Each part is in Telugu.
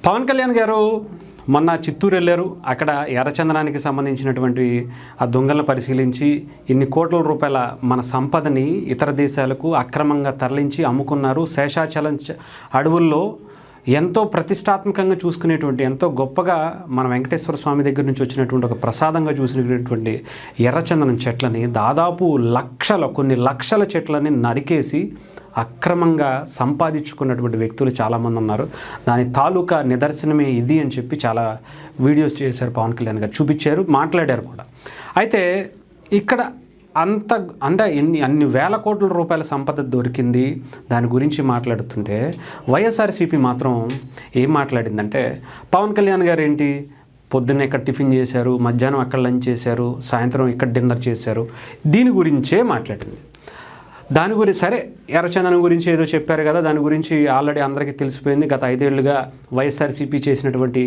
పవన్ కళ్యాణ్ గారు మొన్న చిత్తూరు వెళ్ళారు. అక్కడ ఎర్రచందనానికి సంబంధించినటువంటి ఆ దొంగలను పరిశీలించి ఇన్ని కోట్ల రూపాయల మన సంపదని ఇతర దేశాలకు అక్రమంగా తరలించి అమ్ముకున్నారు. శేషాచలం అడవుల్లో ఎంతో ప్రతిష్టాత్మకంగా చూసుకునేటువంటి, ఎంతో గొప్పగా మన వెంకటేశ్వర స్వామి దగ్గర నుంచి వచ్చినటువంటి ఒక ప్రసాదంగా చూసినటువంటి ఎర్రచందనం చెట్లని దాదాపు కొన్ని లక్షల చెట్లని నరికేసి అక్రమంగా సంపాదించుకున్నటువంటి వ్యక్తులు చాలామంది ఉన్నారు. దాని తాలూకా నిదర్శనమే ఇది అని చెప్పి చాలా వీడియోస్ చేశారు పవన్ కళ్యాణ్ గారు, చూపించారు, మాట్లాడారు కూడా. అయితే ఇక్కడ అన్ని వేల కోట్ల రూపాయల సంపద దొరికింది, దాని గురించి మాట్లాడుతుంటే వైఎస్ఆర్సీపీ మాత్రం ఏం మాట్లాడిందంటే, పవన్ కళ్యాణ్ గారు ఏంటి పొద్దున్న ఇక్కడ టిఫిన్ చేశారు, మధ్యాహ్నం అక్కడ లంచ్ చేశారు, సాయంత్రం ఇక్కడ డిన్నర్ చేశారు, దీని గురించే మాట్లాడింది. దాని గురించి సరే, ఎర్రచందనం గురించి ఏదో చెప్పారు కదా, దాని గురించి ఆల్రెడీ అందరికీ తెలిసిపోయింది. గత 5 ఏళ్లుగా వైఎస్ఆర్సీపీ చేసినటువంటి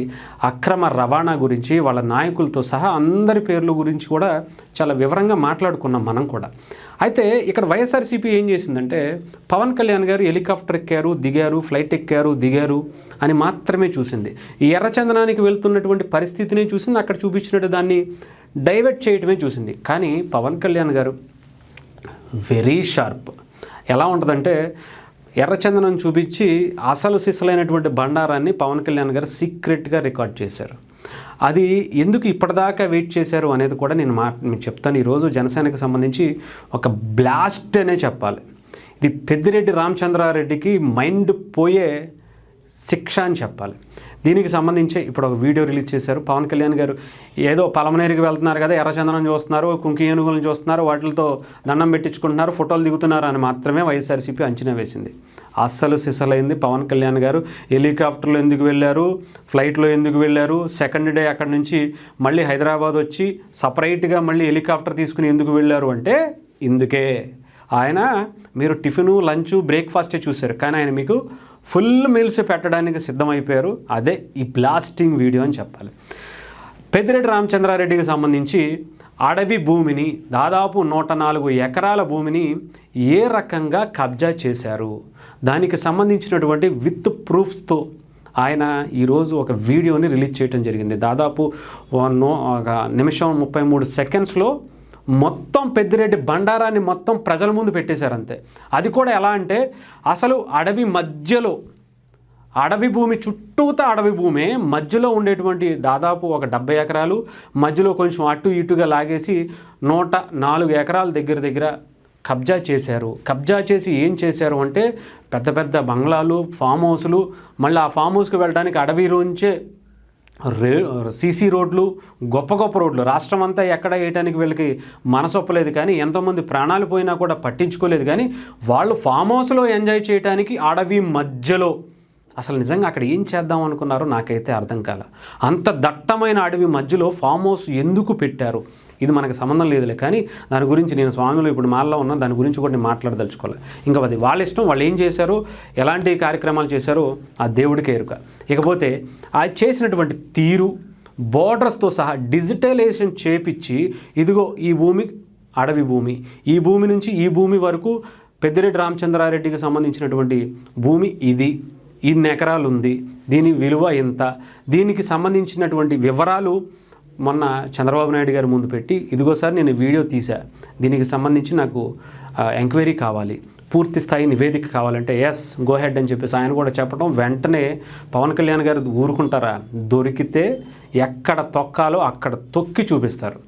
అక్రమ రవాణా గురించి, వాళ్ళ నాయకులతో సహా అందరి పేర్ల గురించి కూడా చాలా వివరంగా మాట్లాడుకున్నాం మనం కూడా. అయితే ఇక్కడ వైఎస్ఆర్సీపీ ఏం చేసిందంటే, పవన్ కళ్యాణ్ గారు హెలికాప్టర్ ఎక్కారు, దిగారు, ఫ్లైట్ ఎక్కారు, దిగారు అని మాత్రమే చూసింది. ఈ ఎర్రచందనానికి వెళ్తున్నటువంటి పరిస్థితిని చూసింది, అక్కడ చూపించినట్టు దాన్ని డైవర్ట్ చేయటమే చూసింది. కానీ పవన్ కళ్యాణ్ గారు వెరీ షార్ప్. ఎలా ఉంటుందంటే, ఎర్రచందనం చూపించి అసలు సిసలైనటువంటి బండారాన్ని పవన్ కళ్యాణ్ గారు సీక్రెట్గా రికార్డ్ చేశారు. అది ఎందుకు ఇప్పటిదాకా వెయిట్ చేశారు అనేది కూడా నేను చెప్తాను. ఈరోజు జనసేనకు సంబంధించి ఒక బ్లాస్ట్ అనే చెప్పాలి. ఇది పెద్దిరెడ్డి రామచంద్రారెడ్డికి మైండ్ పోయే శిక్ష అని చెప్పాలి. దీనికి సంబంధించి ఇప్పుడు ఒక వీడియో రిలీజ్ చేశారు. పవన్ కళ్యాణ్ గారు ఏదో పలమనేరుకి వెళ్తున్నారు కదా, ఎర్రచందనం చూస్తున్నారు, కుంకి ఏనుగులను చూస్తున్నారు, వాటితో దండం పెట్టించుకుంటున్నారు, ఫోటోలు దిగుతున్నారు అని మాత్రమే వైఎస్ఆర్సీపీ అంచనా వేసింది. అస్సలు సిసలైంది. పవన్ కళ్యాణ్ గారు హెలికాప్టర్లో ఎందుకు వెళ్ళారు, ఫ్లైట్లో ఎందుకు వెళ్ళారు, సెకండ్ డే అక్కడి నుంచి మళ్ళీ హైదరాబాద్ వచ్చి సపరేట్గా మళ్ళీ హెలికాప్టర్ తీసుకుని ఎందుకు వెళ్ళారు అంటే, ఇందుకే. ఆయన మీరు టిఫిను, లంచు, బ్రేక్ఫాస్టే చూశారు, కానీ ఆయన మీకు ఫుల్ మీల్స్ పెట్టడానికి సిద్ధమైపోయారు. అదే ఈ బ్లాస్టింగ్ వీడియో అని చెప్పాలి. పెద్దిరెడ్డి రామచంద్రారెడ్డికి సంబంధించి అడవి భూమిని, దాదాపు 104 ఎకరాల భూమిని ఏ రకంగా కబ్జా చేశారు, దానికి సంబంధించినటువంటి విత్ ప్రూఫ్స్తో ఆయన ఈరోజు ఒక వీడియోని రిలీజ్ చేయడం జరిగింది. దాదాపు 1 నిమిషం 33 సెకండ్స్లో మొత్తం పెద్దిరెడ్డి బండారాన్ని మొత్తం ప్రజల ముందు పెట్టేశారు అంతే. అది కూడా ఎలా అంటే, అసలు అడవి మధ్యలో, అడవి భూమి చుట్టూతా అడవి భూమే, మధ్యలో ఉండేటువంటి దాదాపు ఒక 70 ఎకరాలు, మధ్యలో కొంచెం అటు ఇటుగా లాగేసి 104 ఎకరాల దగ్గర కబ్జా చేశారు. కబ్జా చేసి ఏం చేశారు అంటే, పెద్ద పెద్ద బంగ్లాలు, ఫామ్ హౌస్లు, మళ్ళీ ఆ ఫామ్ హౌస్కి వెళ్ళడానికి అడవిలోంచే సీసీ రోడ్లు, గొప్ప గొప్ప రోడ్లు, రాష్ట్రం అంతా ఎక్కడ వేయడానికి వీళ్ళకి మనసొప్పలేదు. కానీ ఎంతోమంది ప్రాణాలు పోయినా కూడా పట్టించుకోలేదు. కానీ వాళ్ళు ఫామ్ హౌస్లో ఎంజాయ్ చేయడానికి అడవి మధ్యలో, అసలు నిజంగా అక్కడ ఏం చేద్దాం అనుకున్నారో నాకైతే అర్థం కాల. అంత దట్టమైన అడవి మధ్యలో ఫామ్ హౌస్ ఎందుకు పెట్టారు, ఇది మనకు సంబంధం లేదులే. కానీ దాని గురించి నేను స్వామిలో ఇప్పుడు మాల్లో ఉన్నా, దాని గురించి కూడా నేను మాట్లాడదలుచుకోవాలి. ఇంకా అది వాళ్ళ ఇష్టం, వాళ్ళు ఏం చేశారో, ఎలాంటి కార్యక్రమాలు చేశారో ఆ దేవుడికే ఎరుక. ఇకపోతే ఆ చేసినటువంటి తీరు, బోర్డర్స్తో సహా డిజిటలైజేషన్ చేపించి, ఇదిగో ఈ భూమి అడవి భూమి, ఈ భూమి నుంచి ఈ భూమి వరకు పెద్దిరెడ్డి రామచంద్రారెడ్డికి సంబంధించినటువంటి భూమి ఇది, ఇన్ని ఎకరాలు ఉంది, దీని విలువ ఎంత, దీనికి సంబంధించినటువంటి వివరాలు మొన్న చంద్రబాబు నాయుడు గారి ముందు పెట్టి, ఇదిగో సార్ నేను వీడియో తీసా, దీనికి సంబంధించి నాకు ఎంక్వైరీ కావాలి, పూర్తి స్థాయి నివేదిక కావాలంటే ఎస్ గో హెడ్ అని చెప్పేసి ఆయన కూడా చెప్పడం, వెంటనే పవన్ కళ్యాణ్ గారు ఊరుకుంటారా, దొరికితే ఎక్కడ తొక్కాలో అక్కడ తొక్కి చూపిస్తారు.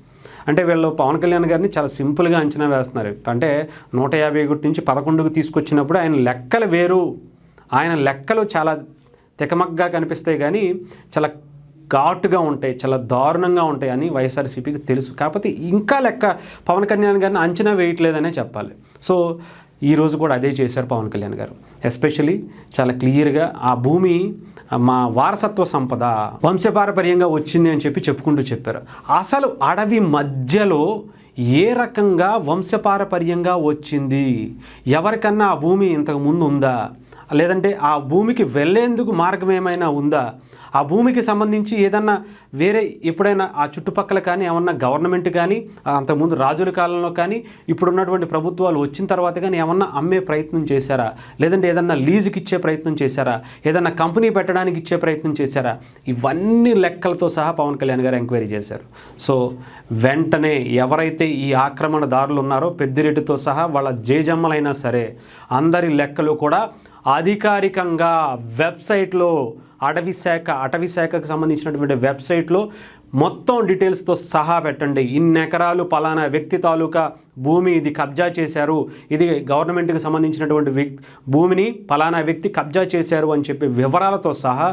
అంటే వీళ్ళు పవన్ కళ్యాణ్ గారిని చాలా సింపుల్గా అంచనా వేస్తున్నారు. అంటే 151 నుంచి 11కు తీసుకొచ్చినప్పుడు ఆయన లెక్కలు వేరు, ఆయన లెక్కలు చాలా తికమగ్గా కనిపిస్తాయి, కానీ చాలా ఘాటుగా ఉంటాయి, చాలా దారుణంగా ఉంటాయి అని వైఎస్ఆర్సీపీకి తెలుసు. కాకపోతే ఇంకా లెక్క పవన్ కళ్యాణ్ గారిని అంచనా వేయట్లేదనే చెప్పాలి. సో ఈరోజు కూడా అదే చేశారు పవన్ కళ్యాణ్ గారు. ఎస్పెషలీ చాలా క్లియర్గా ఆ భూమి మా వారసత్వ సంపద, వంశపారపర్యంగా వచ్చింది అని చెప్పుకుంటూ చెప్పారు. అసలు అడవి మధ్యలో ఏ రకంగా వంశపారపర్యంగా వచ్చింది, ఎవరికన్నా ఆ భూమి ఇంతకు ముందు ఉందా, లేదంటే ఆ భూమికి వెళ్ళేందుకు మార్గం ఏమైనా ఉందా, ఆ భూమికి సంబంధించి ఏదన్నా వేరే ఎప్పుడైనా ఆ చుట్టుపక్కల కానీ ఏమన్నా గవర్నమెంట్ కానీ అంతకుముందు రాజుల కాలంలో కానీ ఇప్పుడున్నటువంటి ప్రభుత్వాలు వచ్చిన తర్వాత కానీ ఏమన్నా అమ్మే ప్రయత్నం చేశారా, లేదంటే ఏదన్నా లీజుకి ఇచ్చే ప్రయత్నం చేశారా, ఏదన్నా కంపెనీ పెట్టడానికి ఇచ్చే ప్రయత్నం చేశారా, ఇవన్నీ లెక్కలతో సహా పవన్ కళ్యాణ్ గారు ఎంక్వైరీ చేశారు. సో వెంటనే ఎవరైతే ఈ ఆక్రమణదారులు ఉన్నారో పెద్దిరెడ్డితో సహా వాళ్ళ జేజమ్మలైనా సరే అందరి లెక్కలు కూడా అధికారికంగా వెబ్సైట్లో అటవీ శాఖకు సంబంధించినటువంటి వెబ్సైట్లో మొత్తం డీటెయిల్స్తో సహా పెట్టండి. ఇన్ని ఎకరాలు పలానా వ్యక్తి తాలూకా భూమి ఇది కబ్జా చేశారు, ఇది గవర్నమెంట్కి సంబంధించినటువంటి భూమిని పలానా వ్యక్తి కబ్జా చేశారు అని చెప్పి వివరాలతో సహా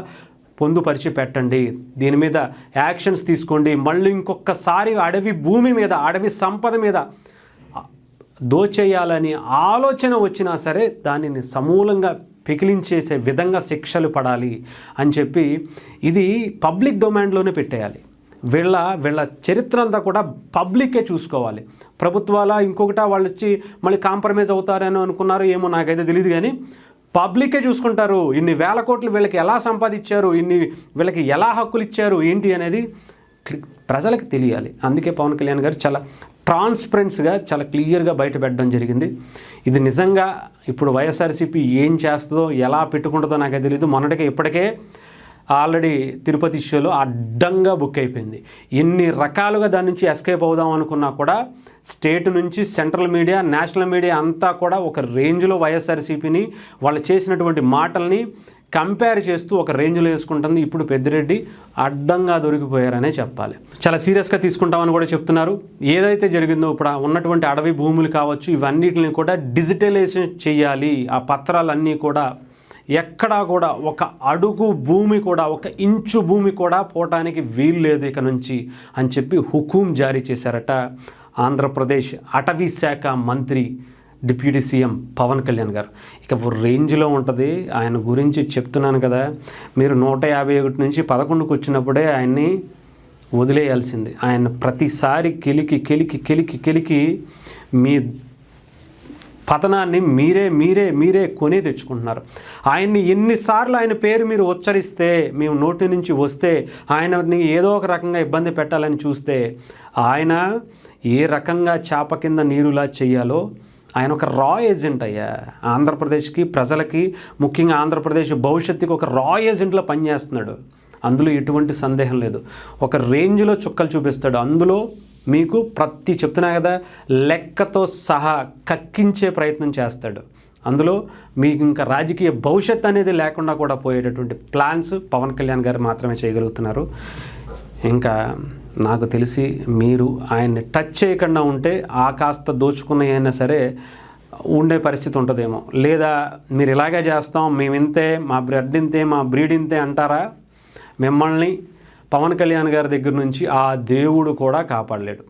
పొందుపరిచి పెట్టండి. దీని మీద యాక్షన్స్ తీసుకోండి. మళ్ళీ ఇంకొకసారి అడవి భూమి మీద అడవి సంపద మీద దోచేయాలని ఆలోచన వచ్చినా సరే దానిని సమూలంగా పెకిలించేసే విధంగా శిక్షలు పడాలి అని చెప్పి ఇది పబ్లిక్ డొమైన్లోనే పెట్టేయాలి. వీళ్ళ చరిత్ర అంతా కూడా పబ్లికే చూసుకోవాలి. ప్రభుత్వాల ఇంకొకట వాళ్ళు వచ్చి మళ్ళీ కాంప్రమైజ్ అవుతారని అనుకున్నారు ఏమో, నాకైతే తెలియదు. కానీ పబ్లికే చూసుకుంటారు. ఇన్ని వేల కోట్లు వీళ్ళకి ఎలా సంపాదించారు, వీళ్ళకి ఎలా హక్కులు ఇచ్చారు ఏంటి అనేది ప్రజలకు తెలియాలి. అందుకే పవన్ కళ్యాణ్ గారు చాలా ట్రాన్స్పరెన్స్గా చాలా క్లియర్గా బయటపెట్టడం జరిగింది. ఇది నిజంగా ఇప్పుడు వైఎస్ఆర్సీపీ ఏం చేస్తుందో ఎలా పెట్టుకుంటుందో నాకే తెలియదు. మొన్నటికే ఇప్పటికే ఆల్రెడీ తిరుపతి ఇష్యూలో అడ్డంగా బుక్ అయిపోయింది. ఎన్ని రకాలుగా దాని నుంచి ఎస్కేప్ అవుదాం అనుకున్నా కూడా స్టేట్ నుంచి సెంట్రల్ మీడియా, నేషనల్ మీడియా అంతా కూడా ఒక రేంజ్లో వైఎస్ఆర్సీపీని వాళ్ళు చేసినటువంటి మాటల్ని కంపేర్ చేస్తూ ఒక రేంజ్లో వేసుకుంటుంది. ఇప్పుడు పెద్దిరెడ్డి అడ్డంగా దొరికిపోయారనే చెప్పాలి. చాలా సీరియస్గా తీసుకుంటామని కూడా చెప్తున్నారు. ఏదైతే జరిగిందో ఇప్పుడు ఉన్నటువంటి అడవి భూములు కావచ్చు, ఇవన్నిటిని కూడా డిజిటలైజేషన్ చేయాలి. ఆ పత్రాలన్నీ కూడా ఎక్కడా కూడా ఒక అడుగు భూమి కూడా, ఒక ఇంచు భూమి కూడా పోవటానికి వీలు లేదు ఇక నుంచి అని చెప్పి హుకుం జారీ చేశారట ఆంధ్రప్రదేశ్ అటవీ శాఖ మంత్రి డిప్యూటీ సీఎం పవన్ కళ్యాణ్ గారు. ఇక రేంజ్లో ఉంటుంది. ఆయన గురించి చెప్తున్నాను కదా, మీరు 151 నుంచి 11కు వచ్చినప్పుడే ఆయన్ని వదిలేయాల్సింది. ఆయన ప్రతిసారి కెలికి మీ పతనాన్ని మీరే కొని తెచ్చుకుంటున్నారు. ఆయన్ని ఎన్నిసార్లు ఆయన పేరు మీరు ఉచ్చరిస్తే, మేము నోటి నుంచి వస్తే ఆయనని ఏదో ఒక రకంగా ఇబ్బంది పెట్టాలని చూస్తే ఆయన ఏ రకంగా చేప కింద నీరులా చెయ్యాలో ఆయన ఒక రా ఏజెంట్ అయ్యా. ఆంధ్రప్రదేశ్కి, ప్రజలకి, ముఖ్యంగా ఆంధ్రప్రదేశ్ భవిష్యత్తుకి ఒక రా ఏజెంట్లో పనిచేస్తున్నాడు. అందులో ఎటువంటి సందేహం లేదు. ఒక రేంజ్లో చుక్కలు చూపిస్తాడు. అందులో మీకు చెప్తున్నా కదా, లెక్కతో సహా కక్కించే ప్రయత్నం చేస్తాడు. అందులో మీకు ఇంకా రాజకీయ భవిష్యత్తు అనేది లేకుండా కూడా పోయేటటువంటి ప్లాన్స్ పవన్ కళ్యాణ్ గారు మాత్రమే చేయగలుగుతున్నారు. ఇంకా నాకు తెలిసి మీరు ఆయన్ని టచ్ చేయకుండా ఉంటే ఆ కాస్త దోచుకున్నైనా సరే ఉండే పరిస్థితి ఉంటుందేమో. లేదా మీరు ఇలాగే చేస్తాం, మేము ఇంతే, మా బ్రెడ్ ఇంతే, మా బ్రీడ్ ఇంతే అంటారా, మిమ్మల్ని పవన్ కళ్యాణ్ గారి దగ్గర నుంచి ఆ దేవుడు కూడా కాపాడలేడు.